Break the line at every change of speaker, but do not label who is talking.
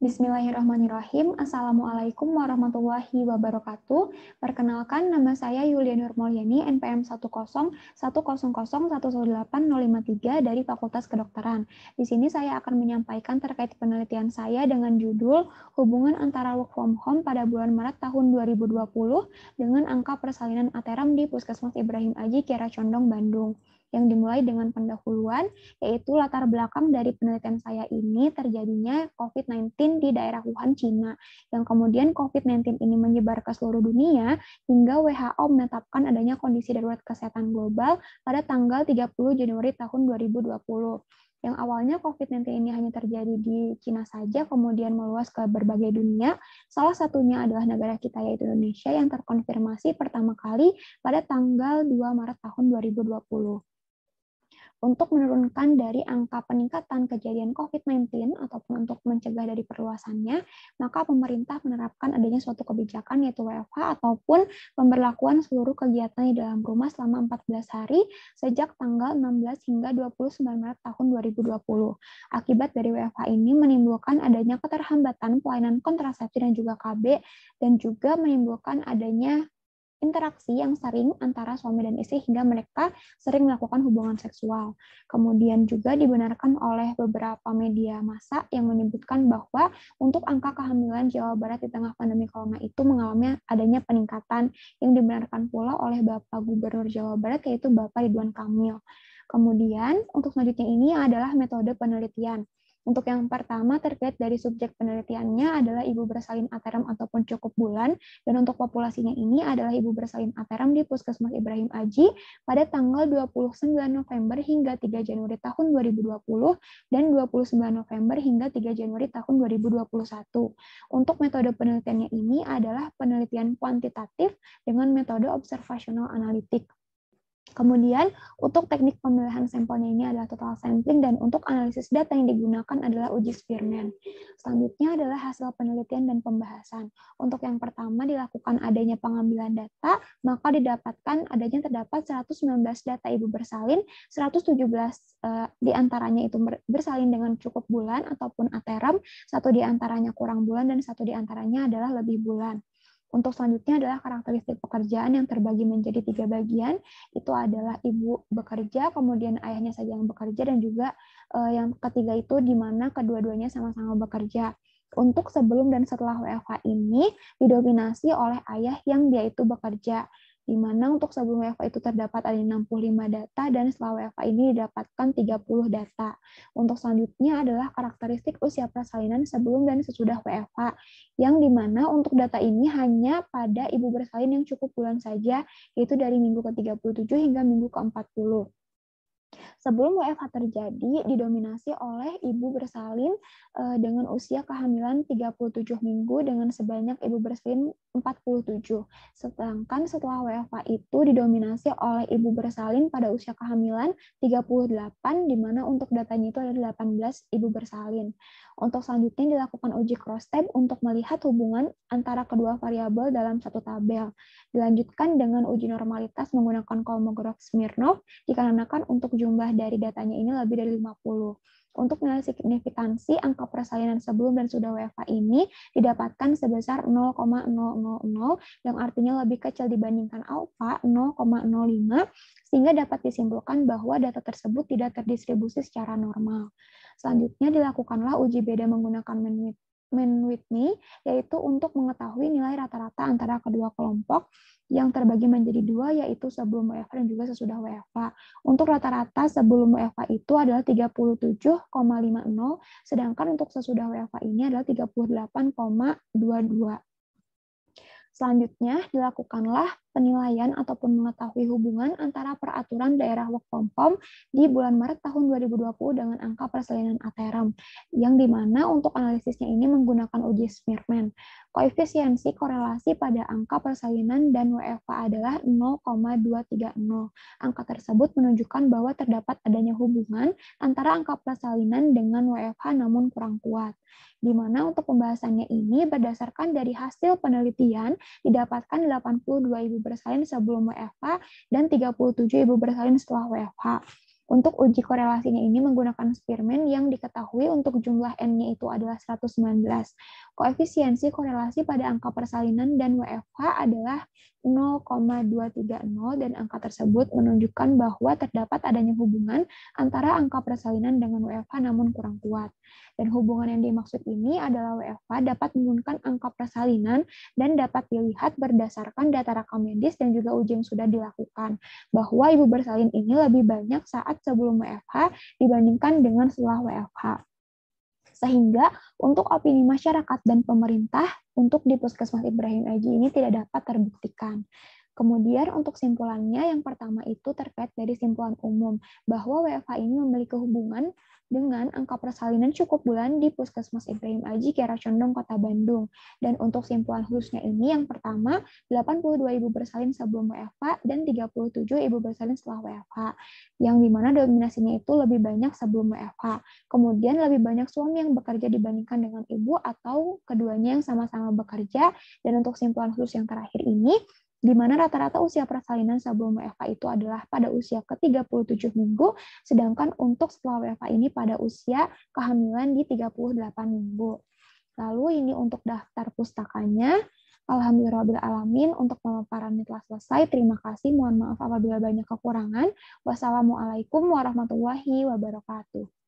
Bismillahirrahmanirrahim. Assalamualaikum warahmatullahi wabarakatuh. Perkenalkan, nama saya Yulia Nurmulyani, NPM 10100118053 dari Fakultas Kedokteran. Di sini saya akan menyampaikan terkait penelitian saya dengan judul Hubungan antara work from home pada bulan Maret tahun 2020 dengan angka persalinan ateram di Puskesmas Ibrahim Aji, Kiara Condong, Bandung. Yang dimulai dengan pendahuluan, yaitu latar belakang dari penelitian saya ini terjadinya COVID-19 di daerah Wuhan, Cina, yang kemudian COVID-19 ini menyebar ke seluruh dunia hingga WHO menetapkan adanya kondisi darurat kesehatan global pada tanggal 30 Januari tahun 2020. Yang awalnya COVID-19 ini hanya terjadi di Cina saja, kemudian meluas ke berbagai dunia. Salah satunya adalah negara kita, yaitu Indonesia, yang terkonfirmasi pertama kali pada tanggal 2 Maret tahun 2020. Untuk menurunkan dari angka peningkatan kejadian COVID-19 ataupun untuk mencegah dari perluasannya, maka pemerintah menerapkan adanya suatu kebijakan yaitu WFH ataupun pemberlakuan seluruh kegiatan di dalam rumah selama 14 hari sejak tanggal 16 hingga 29 Maret tahun 2020. Akibat dari WFH ini menimbulkan adanya keterhambatan pelayanan kontrasepsi dan juga KB dan juga menimbulkan adanya interaksi yang sering antara suami dan istri hingga mereka sering melakukan hubungan seksual. Kemudian juga dibenarkan oleh beberapa media massa yang menyebutkan bahwa untuk angka kehamilan Jawa Barat di tengah pandemi corona itu mengalami adanya peningkatan yang dibenarkan pula oleh Bapak Gubernur Jawa Barat yaitu Bapak Ridwan Kamil. Kemudian untuk selanjutnya ini adalah metode penelitian. Untuk yang pertama terkait dari subjek penelitiannya adalah ibu bersalin ateram ataupun cukup bulan, dan untuk populasinya ini adalah ibu bersalin ateram di Puskesmas Ibrahim Aji pada tanggal 29 November hingga 3 Januari tahun 2020 dan 29 November hingga 3 Januari tahun 2021. Untuk metode penelitiannya ini adalah penelitian kuantitatif dengan metode observasional analitik. Kemudian, untuk teknik pemilihan sampelnya ini adalah total sampling, dan untuk analisis data yang digunakan adalah uji Spearman. Selanjutnya adalah hasil penelitian dan pembahasan. Untuk yang pertama dilakukan adanya pengambilan data, maka terdapat 119 data ibu bersalin, 117 diantaranya itu bersalin dengan cukup bulan ataupun ateram, 1 diantaranya kurang bulan, dan 1 diantaranya adalah lebih bulan. Untuk selanjutnya adalah karakteristik pekerjaan yang terbagi menjadi 3 bagian, itu adalah ibu bekerja, kemudian ayahnya saja yang bekerja, dan juga yang ketiga itu di mana kedua-duanya sama-sama bekerja. Untuk sebelum dan setelah WFH ini didominasi oleh ayah yang dia itu bekerja, di mana untuk sebelum WFH itu terdapat ada 65 data dan setelah WFH ini didapatkan 30 data. Untuk selanjutnya adalah karakteristik usia persalinan sebelum dan sesudah WFH, yang di mana untuk data ini hanya pada ibu bersalin yang cukup bulan saja, yaitu dari minggu ke-37 hingga minggu ke-40. Sebelum WFH terjadi, didominasi oleh ibu bersalin dengan usia kehamilan 37 minggu dengan sebanyak ibu bersalin 47. Sedangkan setelah WFH itu didominasi oleh ibu bersalin pada usia kehamilan 38, di mana untuk datanya itu ada 18 ibu bersalin. Untuk selanjutnya dilakukan uji cross-tab untuk melihat hubungan antara kedua variabel dalam satu tabel. Dilanjutkan dengan uji normalitas menggunakan Kolmogorov Smirnov, dikarenakan untuk jumlah dari datanya ini lebih dari 50. Untuk nilai signifikansi angka persalinan sebelum dan sudah WFH ini didapatkan sebesar 0,000, yang artinya lebih kecil dibandingkan alfa 0,05, sehingga dapat disimpulkan bahwa data tersebut tidak terdistribusi secara normal. Selanjutnya dilakukanlah uji beda menggunakan Mann-Whitney, yaitu untuk mengetahui nilai rata-rata antara kedua kelompok yang terbagi menjadi 2, yaitu sebelum WFH dan juga sesudah WFH. Untuk rata-rata sebelum WFH itu adalah 37,50, sedangkan untuk sesudah WFH ini adalah 38,22. Selanjutnya, dilakukanlah penilaian ataupun mengetahui hubungan antara peraturan daerah work from home di bulan Maret tahun 2020 dengan angka persalinan ateram, yang dimana untuk analisisnya ini menggunakan uji Spearman. Koefisiensi korelasi pada angka persalinan dan WFH adalah 0,230. Angka tersebut menunjukkan bahwa terdapat adanya hubungan antara angka persalinan dengan WFH namun kurang kuat. Di mana untuk pembahasannya ini berdasarkan dari hasil penelitian didapatkan 82 ibu bersalin sebelum WFH dan 37 ibu bersalin setelah WFH. Untuk uji korelasinya ini menggunakan Spearman yang diketahui untuk jumlah N-nya itu adalah 119. Koefisiensi korelasi pada angka persalinan dan WFH adalah 0,230 dan angka tersebut menunjukkan bahwa terdapat adanya hubungan antara angka persalinan dengan WFH namun kurang kuat. Dan hubungan yang dimaksud ini adalah WFH dapat menurunkan angka persalinan dan dapat dilihat berdasarkan data rekam medis dan juga uji yang sudah dilakukan, bahwa ibu bersalin ini lebih banyak saat sebelum WFH dibandingkan dengan setelah WFH. Sehingga untuk opini masyarakat dan pemerintah untuk di Puskesmas Ibrahim Aji ini tidak dapat terbuktikan. Kemudian untuk simpulannya, yang pertama itu terkait dari simpulan umum, bahwa WFH ini memiliki hubungan dengan angka persalinan cukup bulan di Puskesmas Ibrahim Aji, Kiara Condong, Kota Bandung. Dan untuk simpulan khususnya ini, yang pertama, 82 ibu bersalin sebelum WFH dan 37 ibu bersalin setelah WFH, yang dimana dominasinya itu lebih banyak sebelum WFH. Kemudian lebih banyak suami yang bekerja dibandingkan dengan ibu atau keduanya yang sama-sama bekerja. Dan untuk simpulan khusus yang terakhir ini, di mana rata-rata usia persalinan sebelum WFH itu adalah pada usia ke-37 minggu, sedangkan untuk setelah WFH ini pada usia kehamilan di 38 minggu. Lalu ini untuk daftar pustakanya. Alhamdulillahirrahmanirrahim, untuk pemaparannya telah selesai. Terima kasih, mohon maaf apabila banyak kekurangan. Wassalamualaikum warahmatullahi wabarakatuh.